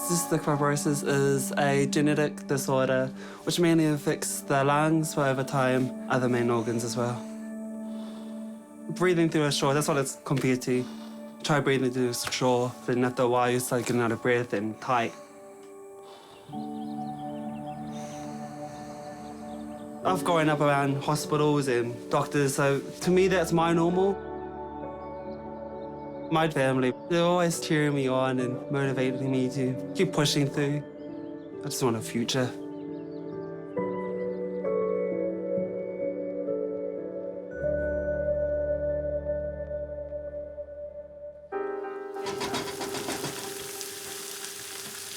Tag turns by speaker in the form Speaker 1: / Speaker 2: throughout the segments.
Speaker 1: Cystic fibrosis is a genetic disorder which mainly affects the lungs, but over time, other main organs as well. Breathing through a straw, that's what it's compared to. Try breathing through a straw, then after a while you start getting out of breath and tight. I've grown up around hospitals and doctors, so to me that's my normal. My family, they're always cheering me on and motivating me to keep pushing through. I just want a future.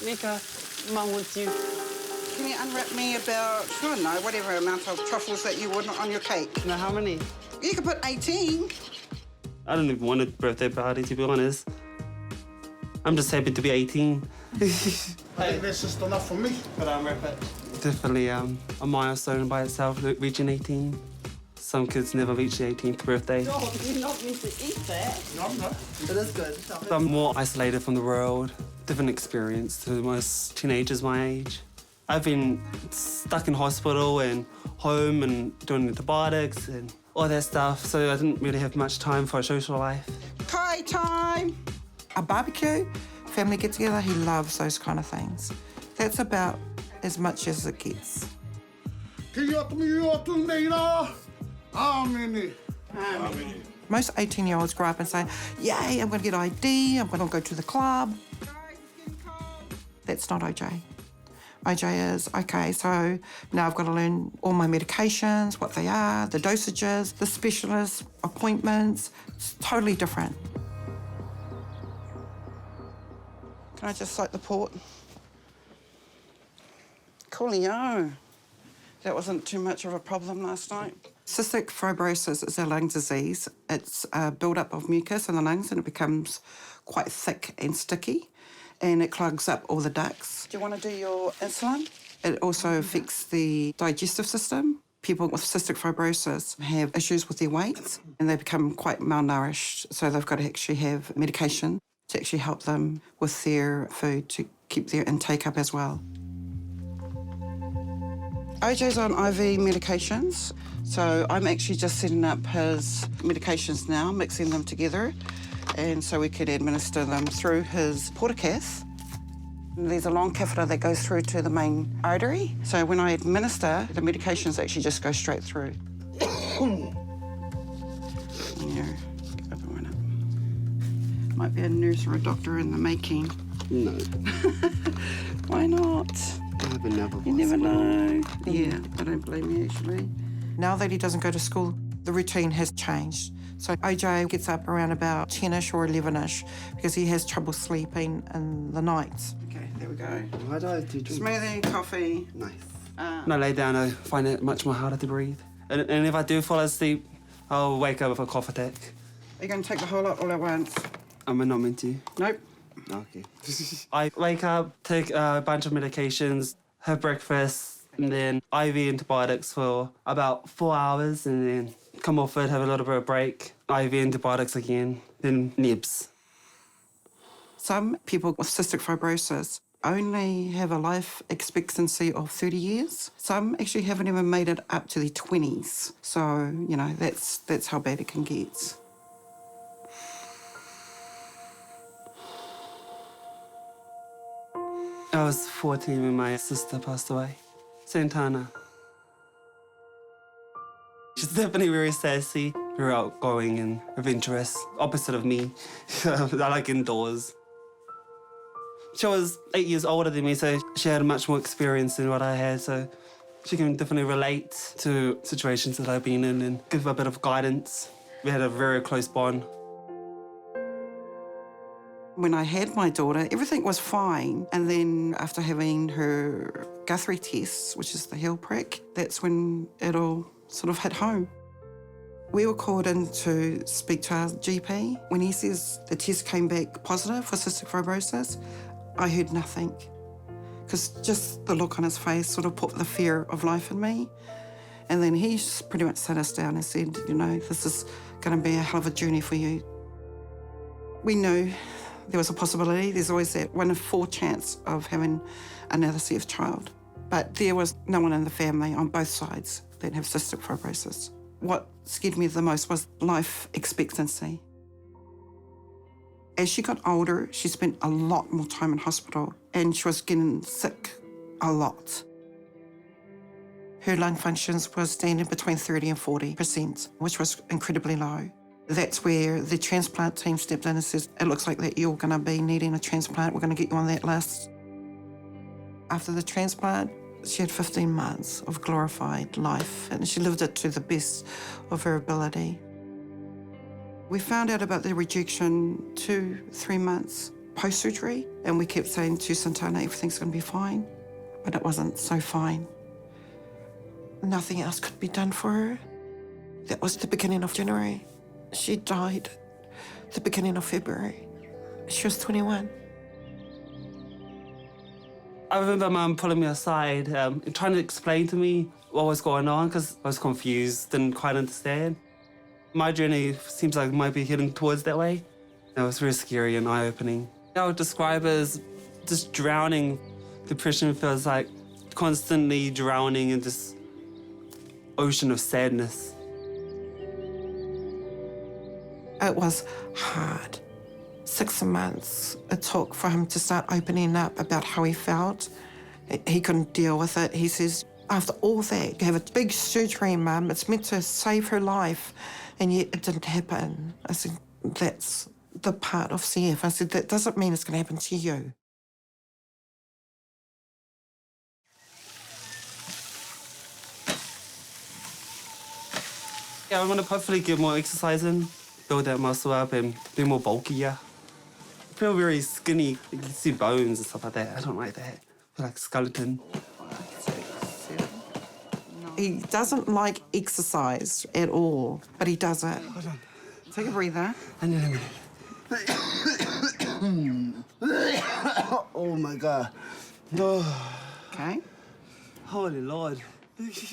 Speaker 1: Nika, Mum wants you.
Speaker 2: Can you unwrap me about, I don't know, whatever amount of truffles that you want on your cake?
Speaker 1: Now, how many?
Speaker 2: You could put 18.
Speaker 1: I don't even want a birthday party, to be honest. I'm just happy to be 18.
Speaker 3: I think that's just enough for me.
Speaker 1: But unwrap it. Definitely a milestone by itself, reaching 18. Some kids never reach the 18th birthday.
Speaker 2: Oh, you're not meant to eat that.
Speaker 3: No, no.
Speaker 2: It is good.
Speaker 1: I'm more isolated from the world. Different experience to most teenagers my age. I've been stuck in hospital and home and doing antibiotics and all that stuff, so I didn't really have much time for a social life.
Speaker 2: Kai time.
Speaker 4: A barbecue, family get-together, he loves those kind of things. That's about as much as it gets. Most 18-year-olds grow up and say, yay, I'm going to get ID, I'm going to go to the club. That's not OJ. OJ is, okay, so now I've got to learn all my medications, what they are, the dosages, the specialist appointments. It's totally different.
Speaker 2: Can I just soak the port? Coolio. That wasn't too much of a problem last night.
Speaker 4: Cystic fibrosis is a lung disease. It's a build-up of mucus in the lungs and it becomes quite thick and sticky and it clogs up all the ducts.
Speaker 2: Do you want to do your insulin?
Speaker 4: It also affects the digestive system. People with cystic fibrosis have issues with their weight and they become quite malnourished, so they've got to actually have medication to actually help them with their food to keep their intake up as well.
Speaker 2: OJ's on IV medications, so I'm actually just setting up his medications now, mixing them together, and so we could administer them through his portacath. There's a long catheter that goes through to the main artery, so when I administer, the medications actually just go straight through. Here, open one up. Might be a nurse or a doctor in the making.
Speaker 1: No.
Speaker 2: Why not? You never know. Yeah, I don't blame you, actually.
Speaker 4: Now that he doesn't go to school, the routine has changed. So OJ gets up around about 10-ish or 11-ish because he has trouble sleeping in the nights.
Speaker 2: Okay, there we go.
Speaker 1: Why do I do drink?
Speaker 2: Smoothie, coffee.
Speaker 1: Nice. When I lay down, I find it much more harder to breathe. And if I do fall asleep, I'll wake up with a cough attack.
Speaker 2: Are you going to take the whole lot all at once?
Speaker 1: Am I not meant to?
Speaker 2: Nope.
Speaker 1: Okay. I wake up, take a bunch of medications, have breakfast, and then IV antibiotics for about 4 hours, and then come off it, have a little bit of break, IV antibiotics again, then nibs.
Speaker 4: Some people with cystic fibrosis only have a life expectancy of 30 years. Some actually haven't even made it up to their 20s. So, you know, that's how bad it can get.
Speaker 1: I was 14 when my sister passed away. Santana. She's definitely very sassy, very outgoing and adventurous, opposite of me. I like indoors. She was 8 years older than me, so she had much more experience than what I had, so she can definitely relate to situations that I've been in and give a bit of guidance. We had a very close bond.
Speaker 4: When I had my daughter, everything was fine. And then after having her Guthrie test, which is the heel prick, that's when it all sort of hit home. We were called in to speak to our GP. When he says the test came back positive for cystic fibrosis, I heard nothing. Because just the look on his face sort of put the fear of life in me. And then he pretty much sat us down and said, you know, this is going to be a hell of a journey for you. We knew there was a possibility. There's always that 1 in 4 chance of having another CF child. But there was no one in the family on both sides that have cystic fibrosis. What scared me the most was life expectancy. As she got older, she spent a lot more time in hospital and she was getting sick a lot. Her lung functions were standing between 30 and 40%, which was incredibly low. That's where the transplant team stepped in and says, it looks like that you're going to be needing a transplant. We're going to get you on that list. After the transplant, she had 15 months of glorified life and she lived it to the best of her ability. We found out about the rejection 2-3 months post-surgery and we kept saying to Santana, everything's going to be fine, but it wasn't so fine. Nothing else could be done for her. That was the beginning of January. She died the beginning of February. She was 21.
Speaker 1: I remember Mum pulling me aside and trying to explain to me what was going on because I was confused, didn't quite understand. My journey seems like it might be heading towards that way. It was very scary and eye-opening. I would describe it as just drowning. Depression feels like constantly drowning in this ocean of sadness.
Speaker 4: It was hard. 6 months it took for him to start opening up about how he felt. He couldn't deal with it. He says, after all that, you have a big surgery, Mum. It's meant to save her life, and yet it didn't happen. I said, that's the part of CF. I said, that doesn't mean it's going to happen to you.
Speaker 1: Yeah, I want to hopefully get more exercise in, build that muscle up and be more bulkier. I feel very skinny. You can see bones and stuff like that. I don't like that. I feel like a skeleton.
Speaker 4: He doesn't like exercise at all, but he does it.
Speaker 1: Hold on.
Speaker 4: Take a breather.
Speaker 1: I need a minute.
Speaker 3: Oh my God.
Speaker 4: Okay.
Speaker 1: Holy Lord.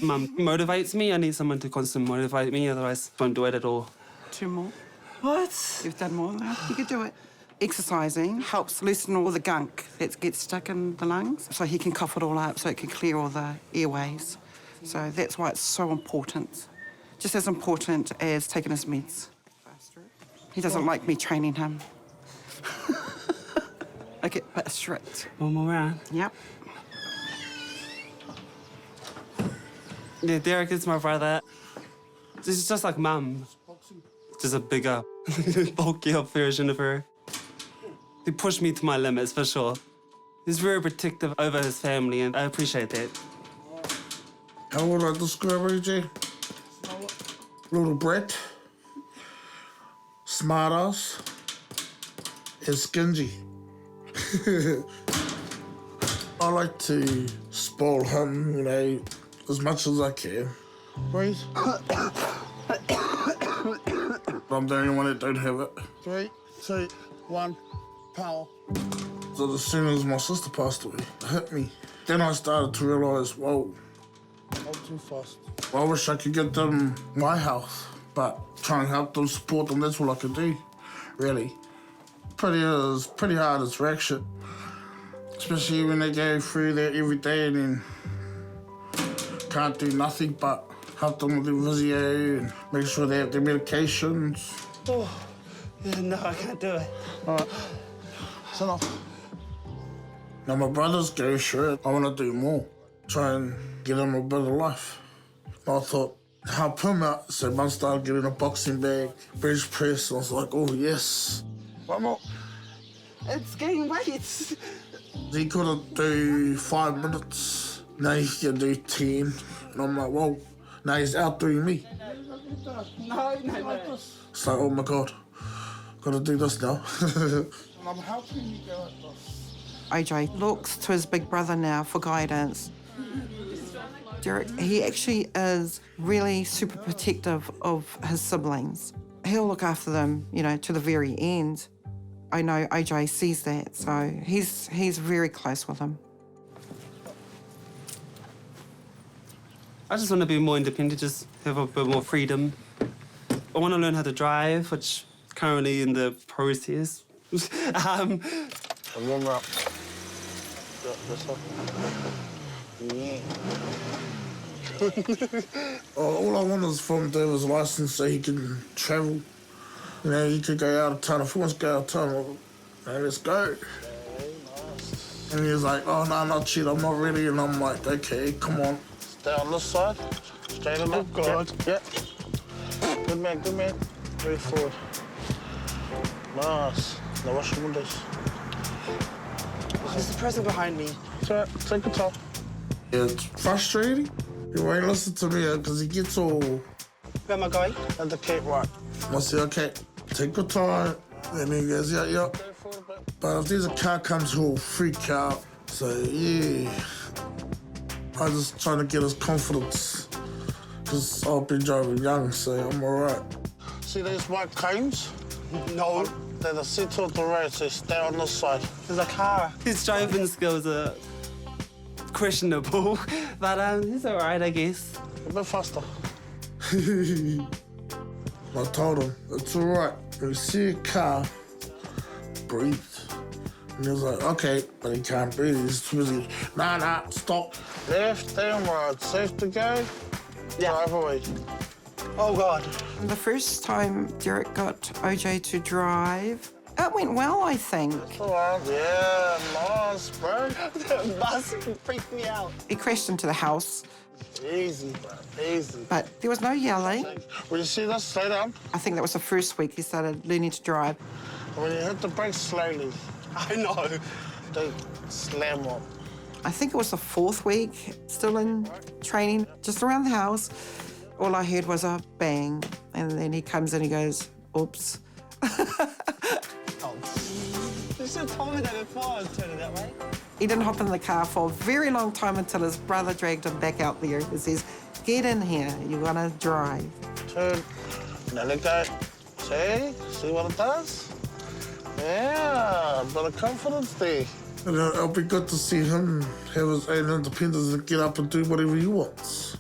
Speaker 1: Mum motivates me. I need someone to constantly motivate me, otherwise I won't do it at all.
Speaker 4: 2 more.
Speaker 1: What?
Speaker 4: You've done more than that. You could do it. Exercising helps loosen all the gunk that gets stuck in the lungs, so he can cough it all up, so it can clear all the airways. So that's why it's so important. Just as important as taking his meds. He doesn't like me training him. I get a bit strict.
Speaker 1: One more round.
Speaker 4: Yep.
Speaker 1: Yeah, Derek is my brother. This is just like Mum. Just a bigger, bulkier version of her. He pushed me to my limits, for sure. He's very protective over his family, and I appreciate that.
Speaker 3: How would I describe AJ? Little brat, smart ass, and stingy. I like to spoil him, you know, as much as I can. Breathe. I'm the only one that don't have it. 3, 2, 1, power. So as soon as my sister passed away, it hit me. Then I started to realise, whoa, not too fast. I wish I could get them my health, but try and help them, support them, that's all I could do, really. It's pretty hard as rack shit, especially when they go through that every day and then can't do nothing but help them with their physio and make sure they have their medications.
Speaker 1: Oh, yeah, no, I can't do it.
Speaker 3: All right, it's enough. Now my brothers go through it. I want to do more, try and get them a better life. I thought, help him out. So Mum started getting a boxing bag, bench press. I was like, oh yes. One more.
Speaker 1: It's gaining weight.
Speaker 3: He couldn't do 5 minutes. Now he can do 10. And I'm like, whoa. Now he's outdoing me.
Speaker 1: No.
Speaker 3: It's like, oh my God, gotta do this now. And I'm helping you go at this.
Speaker 4: AJ looks to his big brother now for guidance. Derek, he actually is really super protective of his siblings. He'll look after them, you know, to the very end. I know AJ sees that, so he's very close with him.
Speaker 1: I just want to be more independent, just have a bit more freedom. I want to learn how to drive, which is currently in the process.
Speaker 3: And warm her up. This up. Yeah. All I want is for him to have his license so he can travel. You know, he could go out of town. If he wants to go out of town, well, you know, let's go. Okay, nice. And he was like, oh, no, not yet, I'm not ready. And I'm like, okay, come on. Stay on this side. Straighten up. God. Yeah. Good man, good man. Very forward. Nice. Now wash your windows.
Speaker 5: There's a person behind me.
Speaker 3: It's all right. Take your time. Yeah, it's frustrating. He won't listen to me because he gets all...
Speaker 5: Where am I going?
Speaker 3: At the gate, right. I say, okay, take your time. And he goes, yeah, yeah. But if there's a car comes, he'll freak out. So, yeah. I just trying to get his confidence. Because I've been driving young, so I'm all right. See these white cones?
Speaker 5: No.
Speaker 3: They're the center of the road, so stay on this side.
Speaker 5: There's a car.
Speaker 1: His driving skills are questionable, but he's all right, I guess.
Speaker 3: A bit faster. I told him, it's all right. When you see a car, breathe. And he was like, okay, but he can't breathe. He's too busy. Nah, stop. Left and right, safe to go.
Speaker 5: Yeah.
Speaker 3: Drive away.
Speaker 5: Oh, God.
Speaker 4: The first time Derek got OJ to drive, it went well, I think.
Speaker 3: It's all right. Yeah, nice, bro.
Speaker 5: The bus freaked me out.
Speaker 4: He crashed into the house,
Speaker 3: Easy, bro, easy.
Speaker 4: but there was no yelling.
Speaker 3: When you see this, slow down.
Speaker 4: I think that was the first week he started learning to drive.
Speaker 3: When you hit the brakes slowly,
Speaker 5: I know.
Speaker 3: don't slam on.
Speaker 4: I think it was the fourth week, still in training, just around the house. All I heard was a bang, and then he comes in and he goes, oops.
Speaker 5: Oh. You should have told me that before I was turning that way.
Speaker 4: He didn't hop in the car for a very long time until his brother dragged him back out there and says, get in here, you want to drive.
Speaker 3: Turn. Now let go. See what it does? Yeah, a bit of confidence there. And it'll be good to see him have his own independence and get up and do whatever he wants.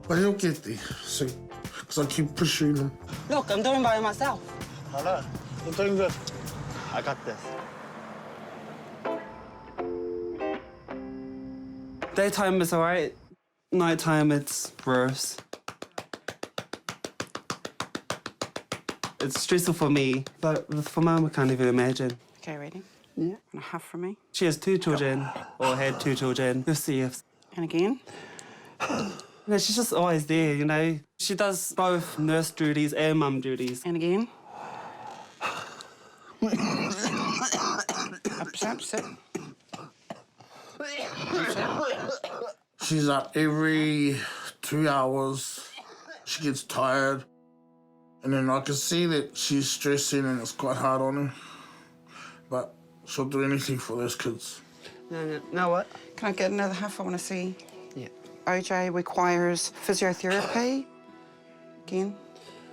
Speaker 3: But he'll get there, see, because I keep pushing him.
Speaker 5: Look, I'm doing by myself.
Speaker 3: I know. You're doing good.
Speaker 5: I got this.
Speaker 1: Daytime is all right. Nighttime, it's worse. It's stressful for me, but for Mum, I can't even imagine.
Speaker 2: Okay, ready?
Speaker 5: Yeah.
Speaker 2: And a half from me.
Speaker 1: She has 2 children, or had 2 children. We'll see if...
Speaker 2: And again.
Speaker 1: No, she's just always there, you know. She does both nurse duties and mum duties.
Speaker 2: And again. Up, sit.
Speaker 3: She's up every 2 hours. She gets tired. And then I can see that she's stressing and it's quite hard on her. But she'll do anything for those kids.
Speaker 5: Now what?
Speaker 2: Can I get another half? I want to see.
Speaker 5: Yeah.
Speaker 2: OJ requires physiotherapy, again,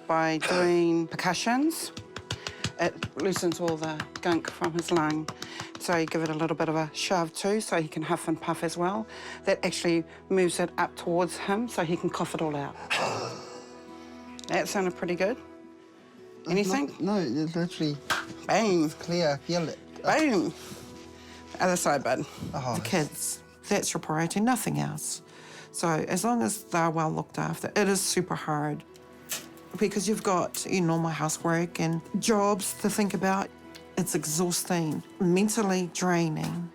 Speaker 2: by doing percussions. It loosens all the gunk from his lung. So you give it a little bit of a shove too, so he can huff and puff as well. That actually moves it up towards him so he can cough it all out. That sounded pretty good. Anything?
Speaker 5: No, it's literally
Speaker 2: Bang.
Speaker 5: clear. I feel it.
Speaker 2: Boom. Other side, bud.
Speaker 5: Oh,
Speaker 4: The kids, that's your priority, nothing else. So as long as they're well looked after, it is super hard because you've got your normal housework and jobs to think about. It's exhausting, mentally draining.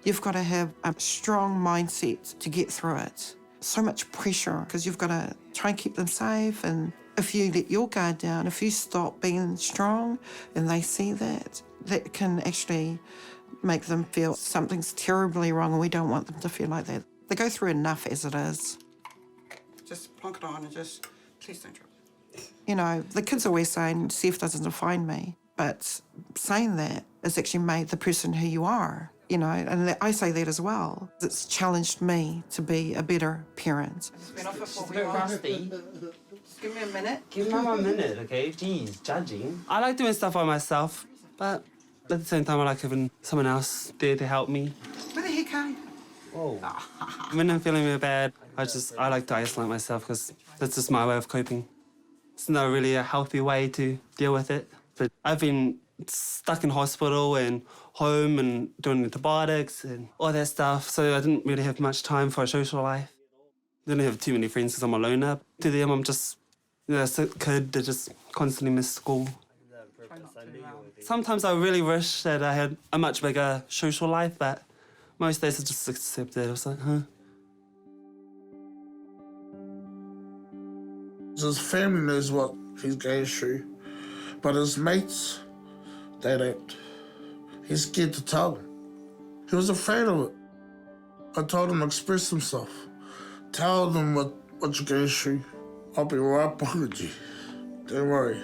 Speaker 4: You've got to have a strong mindset to get through it. So much pressure because you've got to try and keep them safe, and if you let your guard down, if you stop being strong and they see that, that can actually make them feel something's terribly wrong, and we don't want them to feel like that. They go through enough as it is.
Speaker 2: Just plonk it on and just, please don't drop it.
Speaker 4: You know, the kids always saying, Seth doesn't define me, but saying that has actually made the person who you are, you know, and I say that as well. It's challenged me to be a better parent.
Speaker 2: It's been off it for
Speaker 1: A bit rusty.
Speaker 2: Just give me a minute.
Speaker 1: Give me 1 minute, okay? Jeez, judging. I like doing stuff by myself, but at the same time, I like having someone else there to help me.
Speaker 2: Where the heck are you?
Speaker 1: Whoa. When I'm feeling really bad, I like to isolate myself because that's just my way of coping. It's not really a healthy way to deal with it. But I've been stuck in hospital and home and doing antibiotics and all that stuff. So I didn't really have much time for a social life. Didn't have too many friends because I'm a loner. To them, I'm just a sick kid that just constantly missed school. Sometimes I really wish that I had a much bigger social life, but most days I just accept it. I was like, huh?
Speaker 3: His family knows what he's going through, but his mates, they don't. He's scared to tell them. He was afraid of it. I told him to express himself. Tell them what you're going through. I'll be right behind you. Don't worry.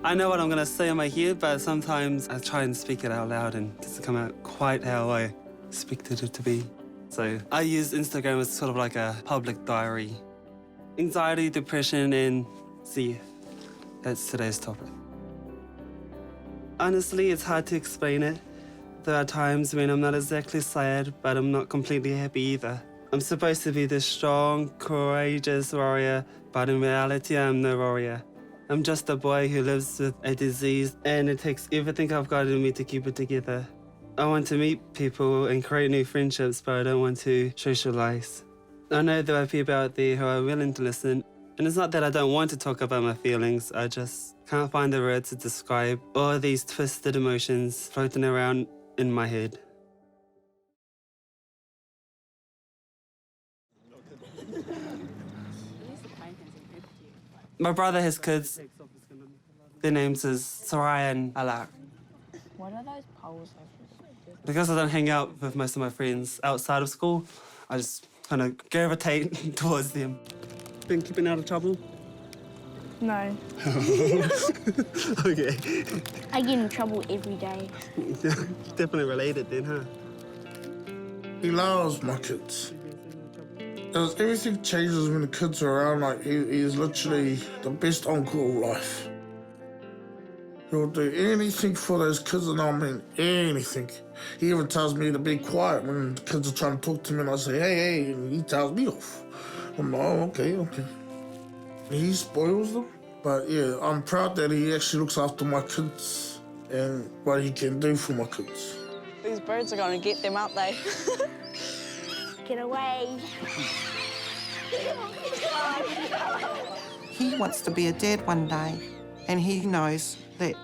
Speaker 1: I know what I'm going to say in my head, but sometimes I try and speak it out loud and it doesn't come out quite how I expected it to be. So I use Instagram as sort of like a public diary. Anxiety, depression, and CF. That's today's topic. Honestly, it's hard to explain it. There are times when I'm not exactly sad, but I'm not completely happy either. I'm supposed to be this strong, courageous warrior, but in reality, I'm no warrior. I'm just a boy who lives with a disease, and it takes everything I've got in me to keep it together. I want to meet people and create new friendships, but I don't want to socialize. I know there are people out there who are willing to listen, and it's not that I don't want to talk about my feelings, I just can't find the words to describe all these twisted emotions floating around in my head. My brother has kids. Their names is Soraya and Alak.
Speaker 6: What are those poles over?
Speaker 1: Because I don't hang out with most of my friends outside of school, I just kind of gravitate towards them. Been keeping out of trouble?
Speaker 6: No.
Speaker 1: Okay.
Speaker 6: I get in trouble every day.
Speaker 1: Definitely related then, huh?
Speaker 3: He loves my kids. Everything changes when the kids are around. Like, he's literally the best uncle of life. He'll do anything for those kids, and I mean anything. He even tells me to be quiet when the kids are trying to talk to me, and I say, hey, and he tells me off. I'm like, oh, okay. He spoils them. But yeah, I'm proud that he actually looks after my kids and what he can do for my kids.
Speaker 7: These birds are going to get them, aren't they?
Speaker 6: Get away.
Speaker 4: He wants to be a dad one day, and he knows that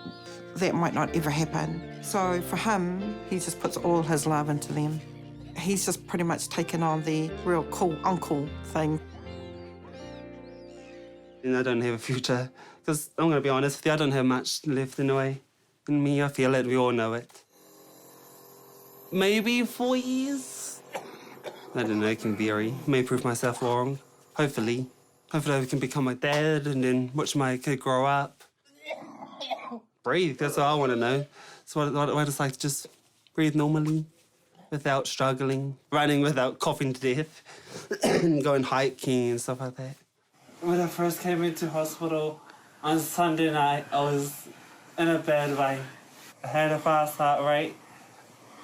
Speaker 4: that might not ever happen. So for him, he just puts all his love into them. He's just pretty much taken on the real cool uncle thing.
Speaker 1: And I don't have a future, because I'm going to be honest with you, I don't have much left in a way. In me, I feel it, we all know it. Maybe 4 years? I don't know, it can vary. May prove myself wrong, hopefully. Hopefully I can become a dad and then watch my kid grow up. Breathe, that's what I want to know. So what it's like to just breathe normally, without struggling, running without coughing to death, and going hiking and stuff like that. When I first came into hospital on Sunday night, I was in a bad way. I had a fast heart rate,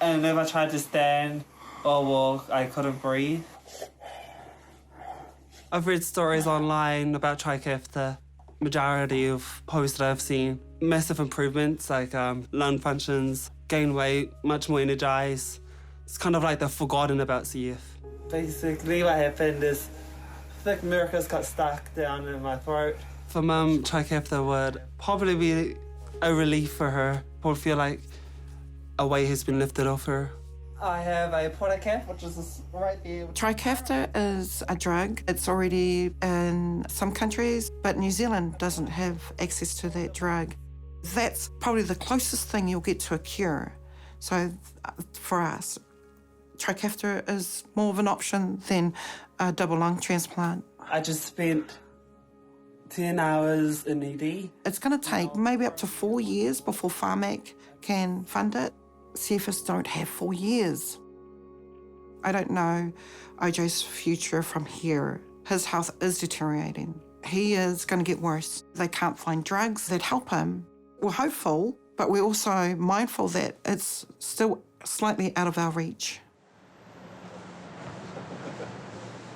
Speaker 1: and whenever I tried to stand or walk, I couldn't breathe. I've read stories online about Trikafta. Majority of posts that I've seen, massive improvements like lung functions, gain weight, much more energized. It's kind of like they've forgotten about CF. Basically what happened is thick mucus got stuck down in my throat. For Mum, Trikafta would probably be a relief for her. Would feel like a weight has been lifted off her. I have a Portacaf, which is right there.
Speaker 4: Trikafta is a drug. It's already in some countries, but New Zealand doesn't have access to that drug. That's probably the closest thing you'll get to a cure. So for us, Trikafta is more of an option than a double lung transplant.
Speaker 1: I just spent 10 hours in ED.
Speaker 4: It's going to take maybe up to 4 years before Pharmac can fund it. CFs don't have 4 years. I don't know OJ's future from here. His health is deteriorating. He is going to get worse. They can't find drugs that help him. We're hopeful, but we're also mindful that it's still slightly out of our reach.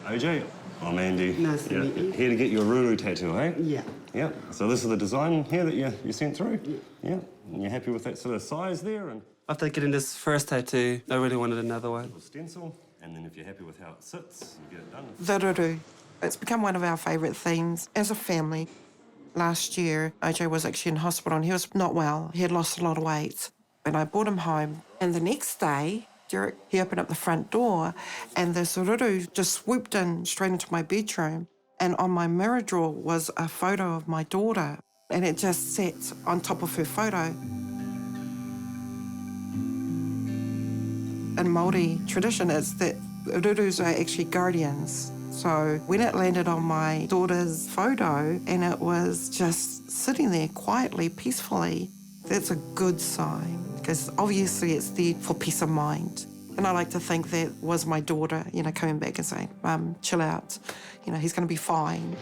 Speaker 8: OJ, I'm Andy.
Speaker 1: Nice to meet you.
Speaker 8: Here to get your Ruru tattoo, eh?
Speaker 1: Yeah.
Speaker 8: Yeah. So this is the design here that you sent through? Yeah. And you're happy with that sort of size there? And
Speaker 1: After getting this first tattoo, I really wanted another one.
Speaker 8: a stencil. And then if you're happy with how it sits, you get it done.
Speaker 4: The Ruru. It's become one of our favourite themes as a family. Last year, OJ was actually in hospital and he was not well. He had lost a lot of weight. And I brought him home. And the next day, Derek, he opened up the front door and the Ruru just swooped in straight into my bedroom. And on my mirror drawer was a photo of my daughter. And it just sat on top of her photo. In Māori tradition, it's that Rurus are actually guardians. So when it landed on my daughter's photo and it was just sitting there quietly, peacefully, that's a good sign because obviously it's there for peace of mind. And I like to think that was my daughter, coming back and saying, Mum, chill out. He's going to be fine.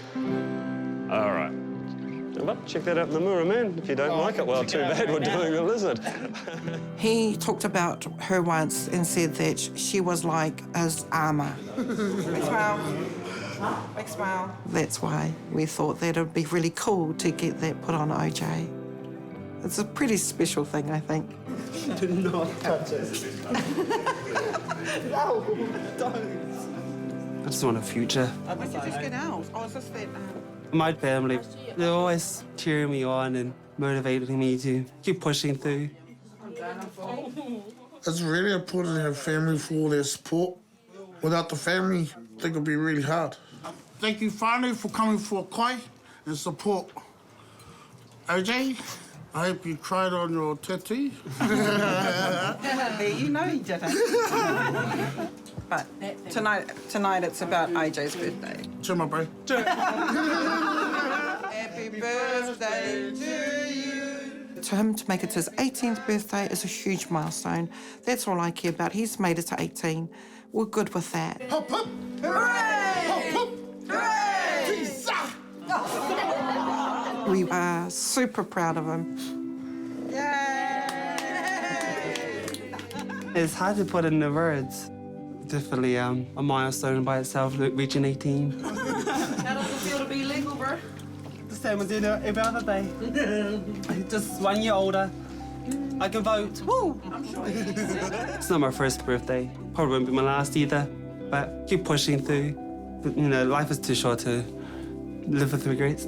Speaker 8: All right. Well, check that out in the mirror, man. If you don't like it, well, too bad we're doing a lizard.
Speaker 4: He talked about her once and said that she was like his armour. Big smile. Big smile. That's why we thought that it would be really cool to get that put on OJ. It's a pretty special thing, I think.
Speaker 1: Do not touch it. No, don't. I just want a future.
Speaker 2: I could just get out. Oh, is this that?
Speaker 1: My family, they're always cheering me on and motivating me to keep pushing through.
Speaker 3: It's really important to have family for all their support. Without the family, I think it'll be really hard. Thank you finally for coming for a kai and support. OJ, I hope you cried on your tattoo.
Speaker 2: You know you didn't. But tonight it's about AJ's birthday.
Speaker 3: Cheer, my bro.
Speaker 2: Happy birthday to you.
Speaker 4: To him, to make it to his 18th birthday is a huge milestone. That's all I care about. He's made it to 18. We're good with that.
Speaker 3: Hop, hop.
Speaker 2: Hooray!
Speaker 3: Hop, hop.
Speaker 2: Hooray!
Speaker 3: Pizza!
Speaker 4: We are super proud of him.
Speaker 1: It's hard to put into words. Definitely a milestone by itself, reaching 18.
Speaker 2: How does it feel to be legal, bro?
Speaker 1: The same as every other day. Just 1 year older. I can vote. Woo!
Speaker 2: I'm sure.
Speaker 1: It's not my first birthday. Probably won't be my last either. But keep pushing through. Life is too short to live with regrets.